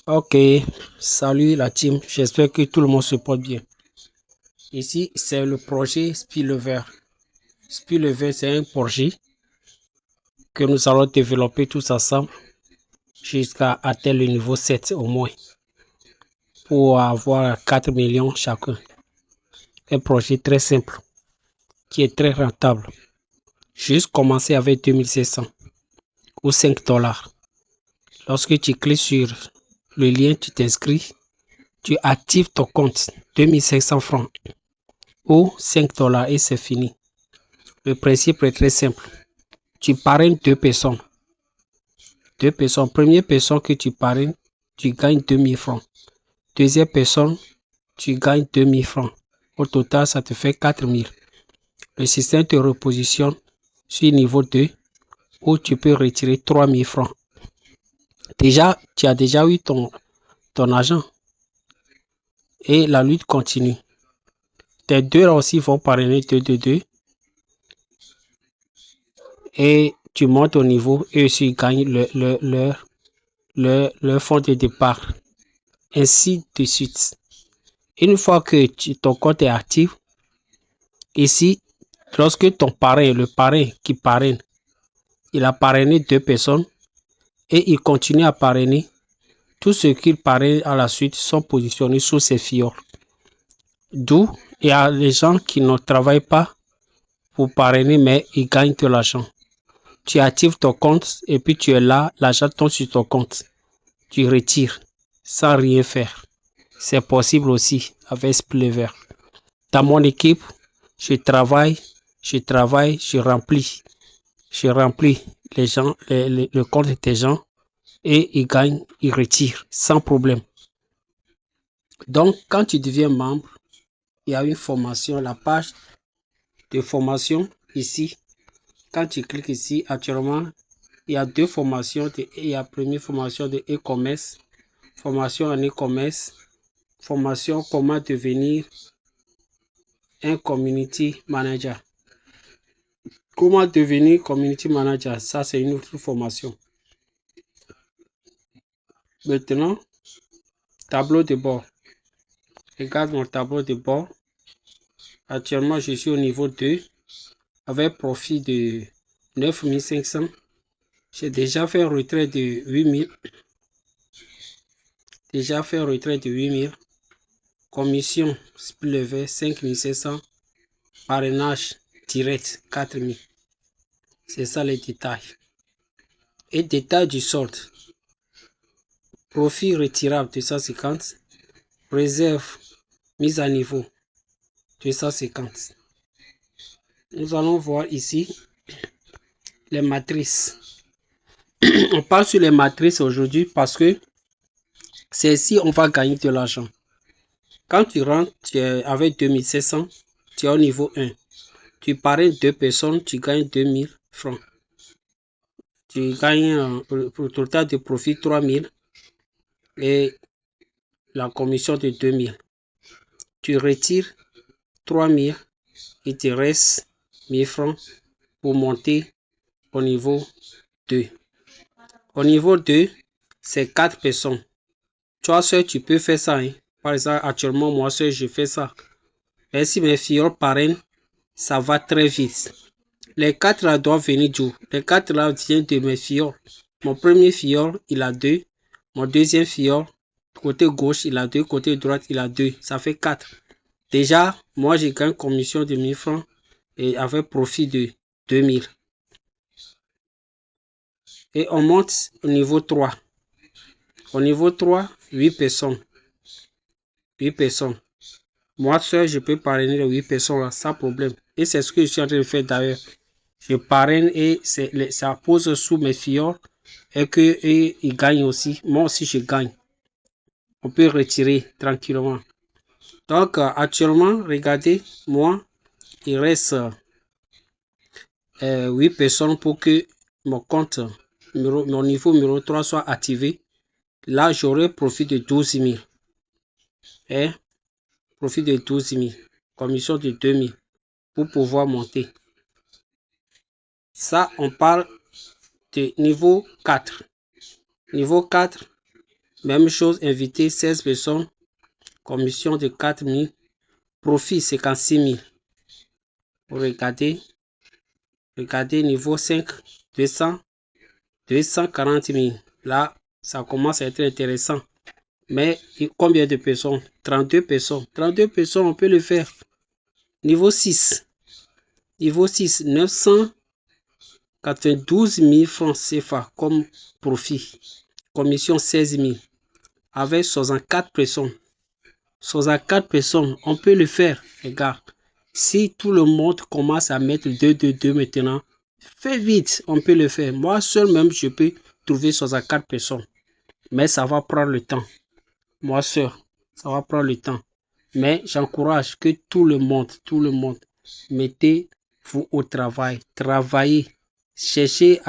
Ok, salut la team, j'espère que tout le monde se porte bien. Ici, c'est le projet Spillover. Spillover, c'est un projet que nous allons développer tous ensemble jusqu'à atteindre le niveau 7 au moins, pour avoir 4 millions chacun. Un projet très simple, qui est très rentable. Juste commencer avec 2700 ou 5 dollars. Lorsque tu cliques sur le lien, tu t'inscris, tu actives ton compte, 2500 francs ou 5 dollars et c'est fini. Le principe est très simple. Tu parraines deux personnes. Deux personnes. Première personne que tu parraines, tu gagnes 2000 francs. Deuxième personne, tu gagnes 2000 francs. Au total, ça te fait 4000. Le système te repositionne sur niveau 2 où tu peux retirer 3000 francs. Déjà, tu as déjà eu ton argent et la lutte continue. Tes deux aussi vont parrainer 2 et tu montes au niveau et aussi gagnent leur fonds de départ. Ainsi de suite. Une fois que ton compte est actif, ici, lorsque ton parrain, le parrain qui parraine, il a parrainé deux personnes et il continue à parrainer, tous ceux qu'il parraine à la suite sont positionnés sous ces fioles. D'où il y a les gens qui ne travaillent pas pour parrainer, mais ils gagnent de l'argent. Tu actives ton compte et puis tu es là, l'argent tombe sur ton compte. Tu retires sans rien faire. C'est possible aussi avec Spillover. Dans mon équipe, je travaille, je remplis les gens, le compte des gens et ils gagnent, ils retirent sans problème. Donc, quand tu deviens membre, il y a une formation, la page de formation ici. Quand tu cliques ici, actuellement, il y a deux formations. Il y a la première formation de e-commerce, formation en e-commerce, formation comment devenir un community manager. Comment devenir community manager, ça c'est une autre formation. Maintenant, tableau de bord. Regarde mon tableau de bord. Actuellement, je suis au niveau 2 avec profit de 9500. J'ai déjà fait un retrait de 8000. Commission Spillover 5700. Parrainage direct 4000. C'est ça les détails. Et détail du solde. Profit retirable 250. Réserve mise à niveau 250. Nous allons voir ici les matrices. On parle sur les matrices aujourd'hui parce que c'est ici on va gagner de l'argent. Quand tu rentres, tu es avec 2700, tu es au niveau 1. Tu parraines deux personnes, tu gagnes 2000 francs. Tu gagnes pour total de profit 3000 et la commission de 2000. Tu retires 3000, il te reste 1000 francs pour monter au niveau 2. Au niveau 2, c'est 4 personnes. Toi seul, tu peux faire ça. Hein. Par exemple, actuellement, moi seul, je fais ça. Mais si mes filles parrainent, ça va très vite. Les 4 là doivent venir d'où? Les 4 là viennent de mes filles. Mon premier filleul, il a 2. Mon deuxième filleul, côté gauche, il a 2. Côté droite, il a 2. Ça fait 4. Déjà, moi, j'ai gagné commission de 1000 francs et avec profit de 2000. Et on monte au niveau 3. Au niveau 3, 8 personnes. 8 personnes. Moi seul, je peux parrainer les 8 personnes là, sans problème. Et c'est ce que je suis en train de faire d'ailleurs. Je parraine et ça pose sous mes filles et qu'ils gagnent aussi. Moi aussi, je gagne. On peut retirer tranquillement. Donc, actuellement, regardez, moi, il reste 8 personnes pour que mon compte, mon niveau numéro 3 soit activé. Là, j'aurai profit de 12 000. Et profit de 12 000. Commission de 2000 pour pouvoir monter. Ça, on parle de niveau 4. Niveau 4, Même chose, invité 16 personnes, commission de 4 000, profit 56 000. Vous regardez niveau 5, 240 000. Là, ça commence à être intéressant. Mais combien de personnes? 32 personnes. 32 personnes, on peut le faire. Niveau 6, 992 000 francs CFA comme profit. Commission 16 000. Avec 64 personnes. 64 personnes, on peut le faire, les gars. Si tout le monde commence à mettre 2 maintenant, fais vite, on peut le faire. Moi seul même, je peux trouver 64 personnes. Mais ça va prendre le temps. Moi seul, ça va prendre le temps. Mais j'encourage que tout le monde, mettez-vous au travail. Travaillez. Cherchez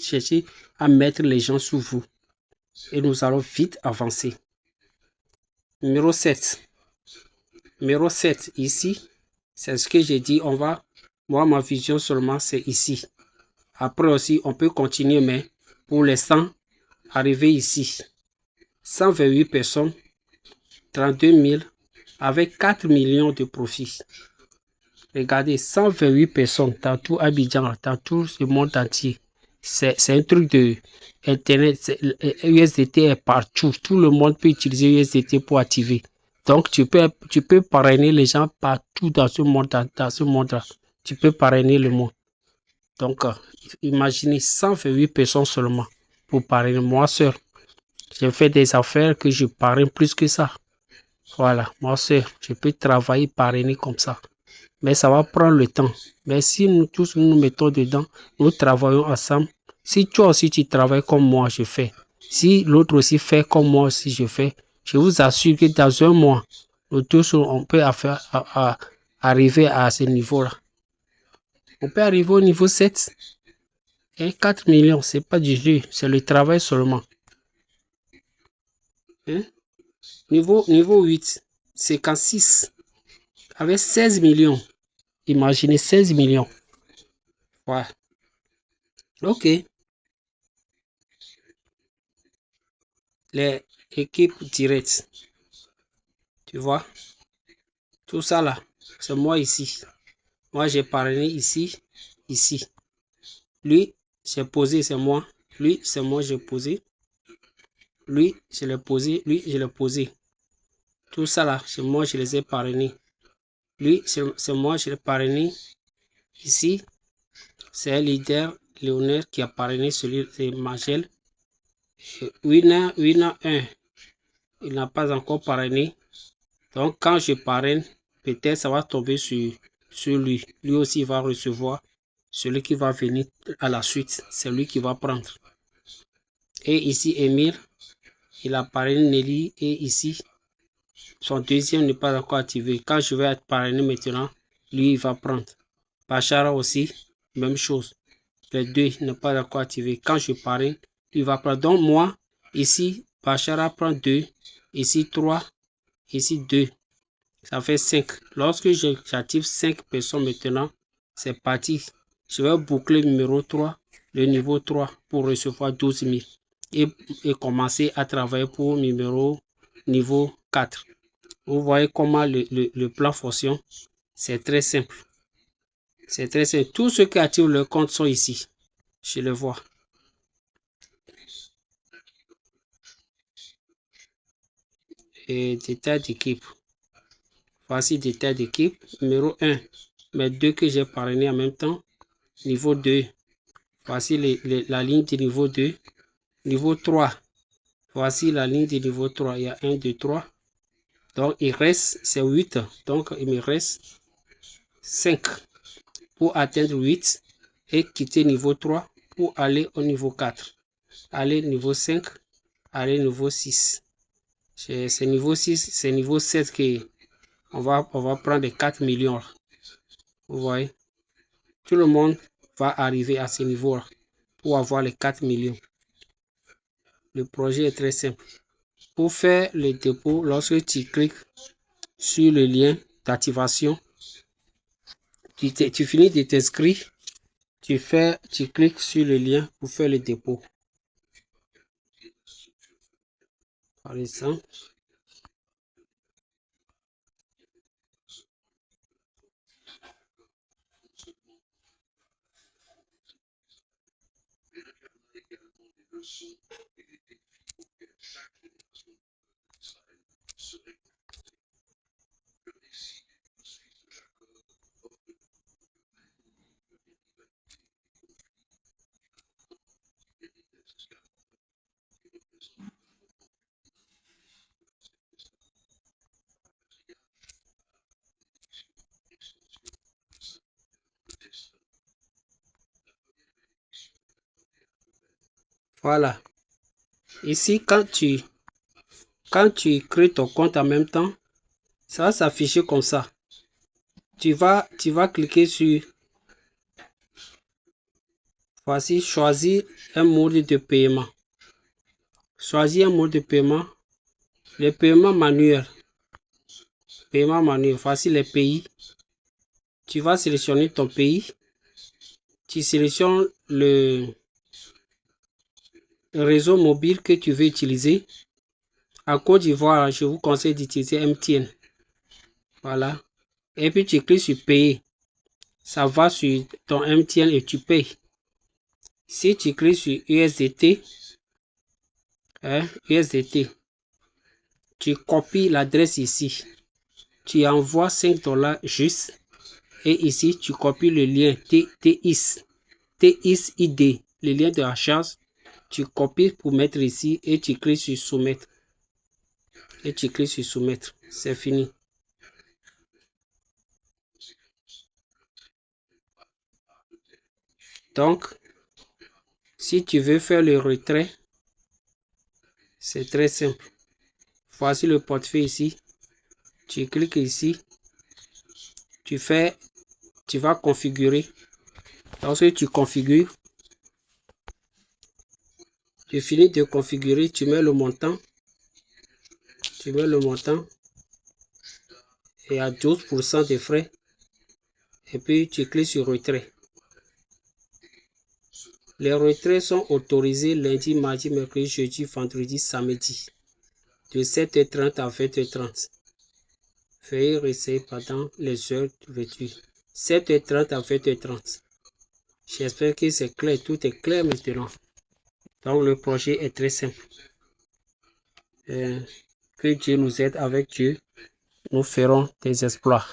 cherchez à mettre les gens sous vous. Et nous allons vite avancer. Numéro 7. Numéro 7, ici, c'est ce que j'ai dit. Moi, ma vision seulement, c'est ici. Après aussi, on peut continuer, mais pour l'instant, arriver ici. 128 personnes, 32 000, avec 4 millions de profits. Regardez, 128 personnes dans tout Abidjan, dans tout ce monde entier. C'est un truc de Internet. USDT est partout. Tout le monde peut utiliser USDT pour activer. Donc, tu peux parrainer les gens partout dans ce monde-là. Tu peux parrainer le monde. Donc, imaginez 128 personnes seulement pour parrainer. Moi seul, j'ai fait des affaires que je parraine plus que ça. Voilà, moi seul, je peux travailler parrainer comme ça. Mais ça va prendre le temps. Mais si nous tous nous mettons dedans, nous travaillons ensemble. Si toi aussi tu travailles comme moi, je fais. Si l'autre aussi fait comme moi aussi, je fais. Je vous assure que dans un mois, nous tous, on peut arriver à ce niveau-là. On peut arriver au niveau 7. Et 4 millions, c'est pas du jeu, c'est le travail seulement. Hein? Niveau 8, 56. Avec 16 millions. Imaginez 16 millions. Ouais. Ok. Les équipes directes. Tu vois? Tout ça là, c'est moi ici. Moi, j'ai parrainé ici, ici. Lui, j'ai posé, c'est moi. Lui, c'est moi, j'ai posé. Lui, je l'ai posé. Lui, je l'ai posé. Tout ça là, c'est moi, je les ai parrainés. Lui, c'est moi, je l'ai parrainé. Ici, c'est un leader, Léonard, qui a parrainé celui de Magel. Wina 1, il n'a pas encore parrainé. Donc, quand je parraine, peut-être ça va tomber sur lui. Lui aussi va recevoir celui qui va venir à la suite. C'est lui qui va prendre. Et ici, Emile, il a parrainé Nelly. Et ici, son deuxième n'est pas encore activé. Quand je vais être parrainé maintenant, lui, il va prendre. Bachara aussi, même chose. Les deux n'est pas encore activé. Quand je parraine, il va prendre. Donc, moi, ici, Bachara prend 2. Ici, 3. Ici, 2. Ça fait 5. Lorsque j'active 5 personnes maintenant, c'est parti. Je vais boucler le numéro 3, le niveau 3 pour recevoir 12 000 et commencer à travailler pour niveau 4. Vous voyez comment le plan fonctionne. C'est très simple. C'est très simple. Tous ceux qui activent le compte sont ici. Je le vois. Et détail d'équipe. Voici détail d'équipe. Numéro 1. Mes deux que j'ai parrainé en même temps. Niveau 2. Voici la ligne du niveau 2. Niveau 3. Voici la ligne du niveau 3. Il y a 1, 2, 3. Donc, il reste, c'est 8. Donc, il me reste 5 pour atteindre 8 et quitter niveau 3 pour aller au niveau 4. Aller niveau 5, aller niveau 6. C'est niveau 6, c'est niveau 7 que on va prendre les 4 millions. Vous voyez? Tout le monde va arriver à ce niveau-là pour avoir les 4 millions. Le projet est très simple. Pour faire le dépôt, lorsque tu cliques sur le lien d'activation, tu finis de t'inscrire, tu cliques sur le lien pour faire le dépôt. par exemple. Voilà. Ici, quand tu crées ton compte en même temps, ça va s'afficher comme ça. Tu vas cliquer sur, voici, choisir un mode de paiement. Choisir un mode de paiement. Les paiements manuels. Paiement manuel. Voici les pays. Tu vas sélectionner ton pays. Tu sélectionnes le réseau mobile que tu veux utiliser. À Côte d'Ivoire, je vous conseille d'utiliser MTN. Voilà. Et puis tu cliques sur payer. Ça va sur ton MTN et tu payes. Si tu cliques sur USDT, USDT, tu copies l'adresse ici. Tu envoies 5 $ juste. Et ici, tu copies le lien TIS-ID, le lien de la charge. Tu copies pour mettre ici et tu cliques sur soumettre. Et tu cliques sur soumettre. C'est fini. Donc, si tu veux faire le retrait, c'est très simple. Voici le portefeuille ici. Tu cliques ici. Tu vas configurer. Lorsque tu configures, tu finis de configurer, tu mets le montant. Tu mets le montant. Et à 12% de frais. Et puis tu cliques sur retrait. Les retraits sont autorisés lundi, mardi, mercredi, jeudi, vendredi, samedi, de 7h30 à 20h30. Veuillez rester pendant les heures d'ouverture. 7h30 à 20h30. J'espère que c'est clair, tout est clair maintenant. Donc le projet est très simple. Que Dieu nous aide, avec Dieu, nous ferons des exploits.